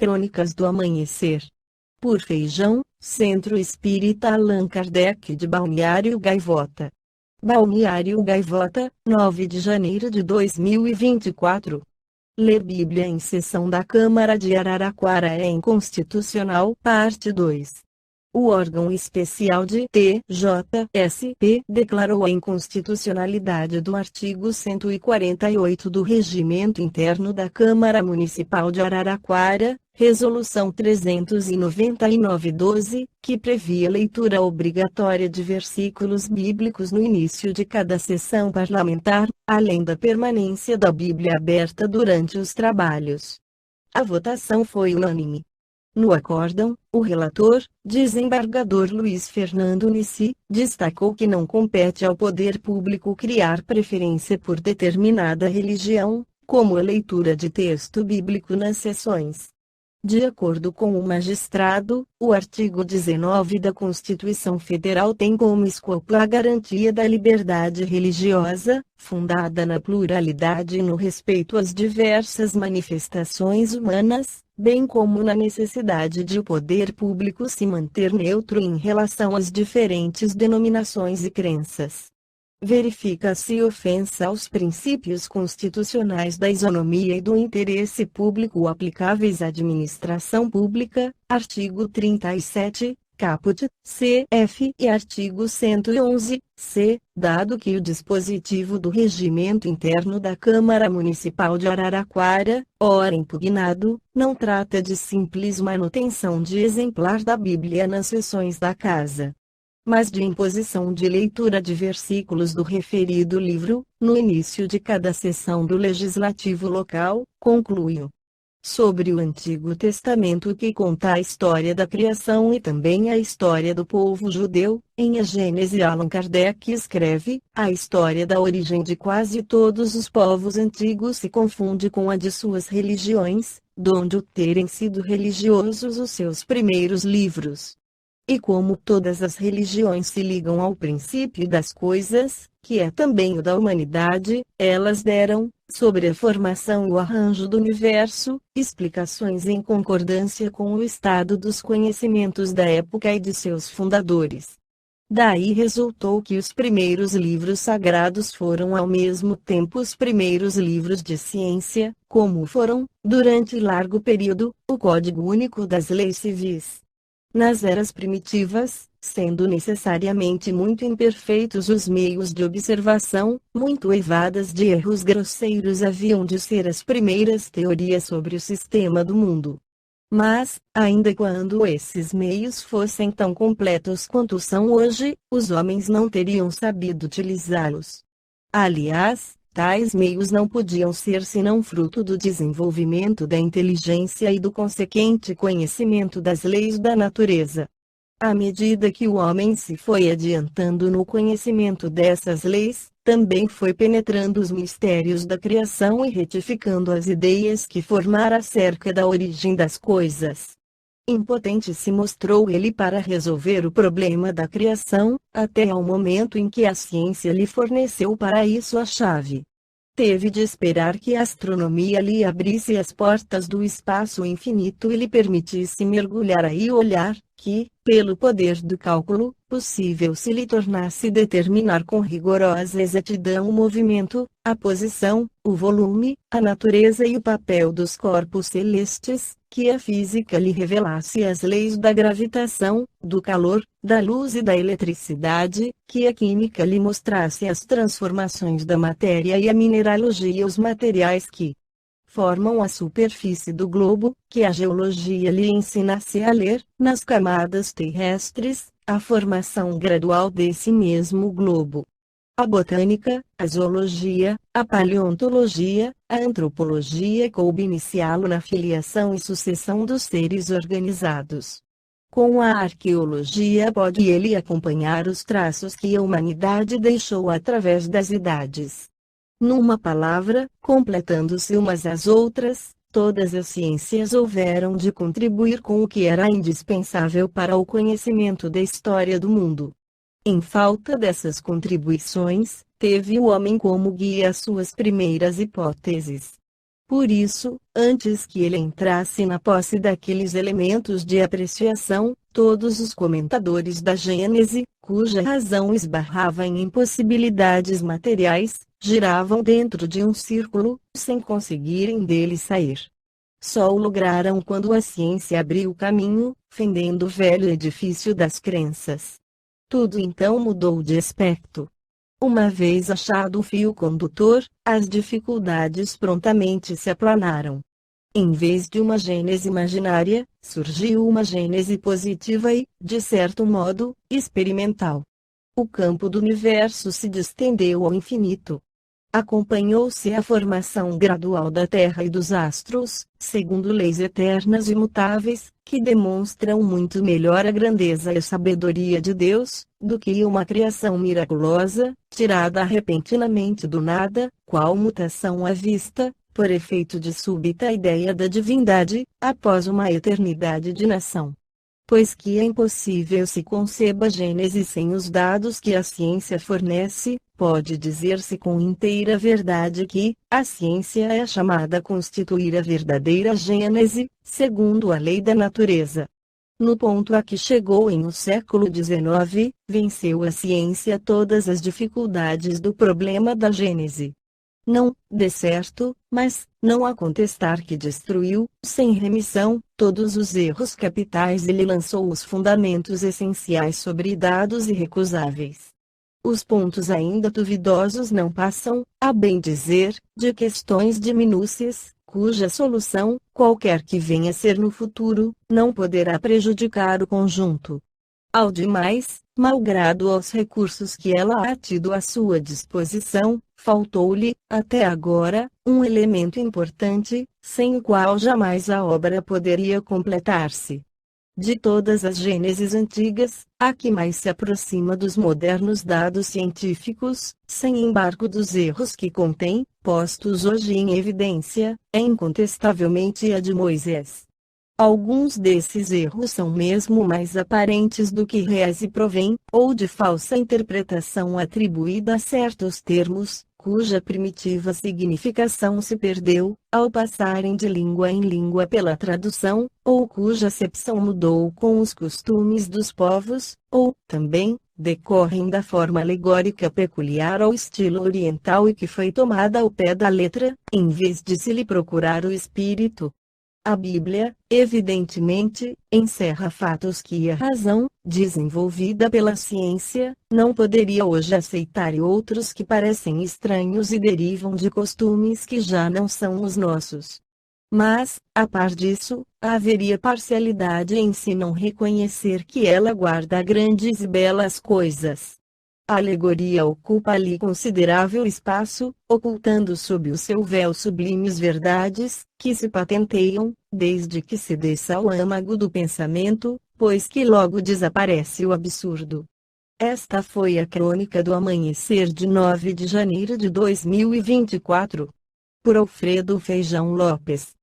Crônicas do Amanhecer. Por Feijão, Centro Espírita Allan Kardec de Balneário Gaivota. Balneário Gaivota, 9 de janeiro de 2024. Ler Bíblia em sessão da Câmara de Araraquara é inconstitucional. Parte 2. O órgão especial de TJSP declarou a inconstitucionalidade do artigo 148 do Regimento Interno da Câmara Municipal de Araraquara, Resolução 399/12, que previa leitura obrigatória de versículos bíblicos no início de cada sessão parlamentar, além da permanência da Bíblia aberta durante os trabalhos. A votação foi unânime. No acórdão, o relator, desembargador Luiz Fernando Nissi, destacou que não compete ao poder público criar preferência por determinada religião, como a leitura de texto bíblico nas sessões. De acordo com o magistrado, o artigo 19 da Constituição Federal tem como escopo a garantia da liberdade religiosa, fundada na pluralidade e no respeito às diversas manifestações humanas, bem como na necessidade de o poder público se manter neutro em relação às diferentes denominações e crenças. Verifica-se ofensa aos princípios constitucionais da isonomia e do interesse público aplicáveis à administração pública, artigo 37, caput, cf. e artigo 111, c, dado que o dispositivo do Regimento Interno da Câmara Municipal de Araraquara, ora impugnado, não trata de simples manutenção de exemplar da Bíblia nas sessões da Casa, mas de imposição de leitura de versículos do referido livro, no início de cada sessão do Legislativo local, conclui-o. Sobre o Antigo Testamento, que conta a história da criação e também a história do povo judeu, em A Gênese Allan Kardec escreve: a história da origem de quase todos os povos antigos se confunde com a de suas religiões, donde o terem sido religiosos os seus primeiros livros. E como todas as religiões se ligam ao princípio das coisas, que é também o da humanidade, elas deram, sobre a formação e o arranjo do universo, explicações em concordância com o estado dos conhecimentos da época e de seus fundadores. Daí resultou que os primeiros livros sagrados foram ao mesmo tempo os primeiros livros de ciência, como foram, durante largo período, o Código Único das Leis Civis. Nas eras primitivas, sendo necessariamente muito imperfeitos os meios de observação, muito eivadas de erros grosseiros haviam de ser as primeiras teorias sobre o sistema do mundo. Mas, ainda quando esses meios fossem tão completos quanto são hoje, os homens não teriam sabido utilizá-los. Aliás, tais meios não podiam ser senão fruto do desenvolvimento da inteligência e do consequente conhecimento das leis da natureza. À medida que o homem se foi adiantando no conhecimento dessas leis, também foi penetrando os mistérios da criação e retificando as ideias que formara acerca da origem das coisas. Impotente se mostrou ele para resolver o problema da criação, até ao momento em que a ciência lhe forneceu para isso a chave. Teve de esperar que a astronomia lhe abrisse as portas do espaço infinito e lhe permitisse mergulhar aí e olhar, que, pelo poder do cálculo, possível se lhe tornasse determinar com rigorosa exatidão o movimento, a posição, o volume, a natureza e o papel dos corpos celestes, que a física lhe revelasse as leis da gravitação, do calor, da luz e da eletricidade, que a química lhe mostrasse as transformações da matéria e a mineralogia os materiais que formam a superfície do globo, que a geologia lhe ensinasse a ler, nas camadas terrestres, a formação gradual desse mesmo globo. A botânica, a zoologia, a paleontologia, a antropologia coube iniciá-lo na filiação e sucessão dos seres organizados. Com a arqueologia pode ele acompanhar os traços que a humanidade deixou através das idades. Numa palavra, completando-se umas às outras, todas as ciências houveram de contribuir com o que era indispensável para o conhecimento da história do mundo. Em falta dessas contribuições, teve o homem como guia as suas primeiras hipóteses. Por isso, antes que ele entrasse na posse daqueles elementos de apreciação, todos os comentadores da Gênese, cuja razão esbarrava em impossibilidades materiais, giravam dentro de um círculo, sem conseguirem dele sair. Só o lograram quando a ciência abriu caminho, fendendo o velho edifício das crenças. Tudo então mudou de aspecto. Uma vez achado o fio condutor, as dificuldades prontamente se aplanaram. Em vez de uma gênese imaginária, surgiu uma gênese positiva e, de certo modo, experimental. O campo do universo se distendeu ao infinito. Acompanhou-se a formação gradual da Terra e dos astros, segundo leis eternas e imutáveis, que demonstram muito melhor a grandeza e a sabedoria de Deus, do que uma criação miraculosa, tirada repentinamente do nada, qual mutação à vista, por efeito de súbita ideia da divindade, após uma eternidade de nação. Pois que é impossível se conceba a Gênese sem os dados que a ciência fornece, pode dizer-se com inteira verdade que, a ciência é chamada a constituir a verdadeira Gênese, segundo a lei da natureza. No ponto a que chegou no século XIX, venceu a ciência todas as dificuldades do problema da Gênese. Não, de certo, mas, não há contestar que destruiu, sem remissão, todos os erros capitais e lhe lançou os fundamentos essenciais sobre dados irrecusáveis. Os pontos ainda duvidosos não passam, a bem dizer, de questões de minúcias, cuja solução, qualquer que venha a ser no futuro, não poderá prejudicar o conjunto. Ao demais, malgrado aos recursos que ela há tido à sua disposição, faltou-lhe, até agora, um elemento importante, sem o qual jamais a obra poderia completar-se. De todas as gêneses antigas, a que mais se aproxima dos modernos dados científicos, sem embargo dos erros que contém, postos hoje em evidência, é incontestavelmente a de Moisés. Alguns desses erros são mesmo mais aparentes do que reais e provêm, ou de falsa interpretação atribuída a certos termos, cuja primitiva significação se perdeu, ao passarem de língua em língua pela tradução, ou cuja acepção mudou com os costumes dos povos, ou, também, decorrem da forma alegórica peculiar ao estilo oriental e que foi tomada ao pé da letra, em vez de se lhe procurar o espírito. A Bíblia, evidentemente, encerra fatos que a razão, desenvolvida pela ciência, não poderia hoje aceitar e outros que parecem estranhos e derivam de costumes que já não são os nossos. Mas, a par disso, haveria parcialidade em se não reconhecer que ela guarda grandes e belas coisas. A alegoria ocupa ali considerável espaço, ocultando sob o seu véu sublimes verdades, que se patenteiam, desde que se desça ao âmago do pensamento, pois que logo desaparece o absurdo. Esta foi a crônica do amanhecer de 9 de janeiro de 2024. Por Alfredo Feijão Lopes.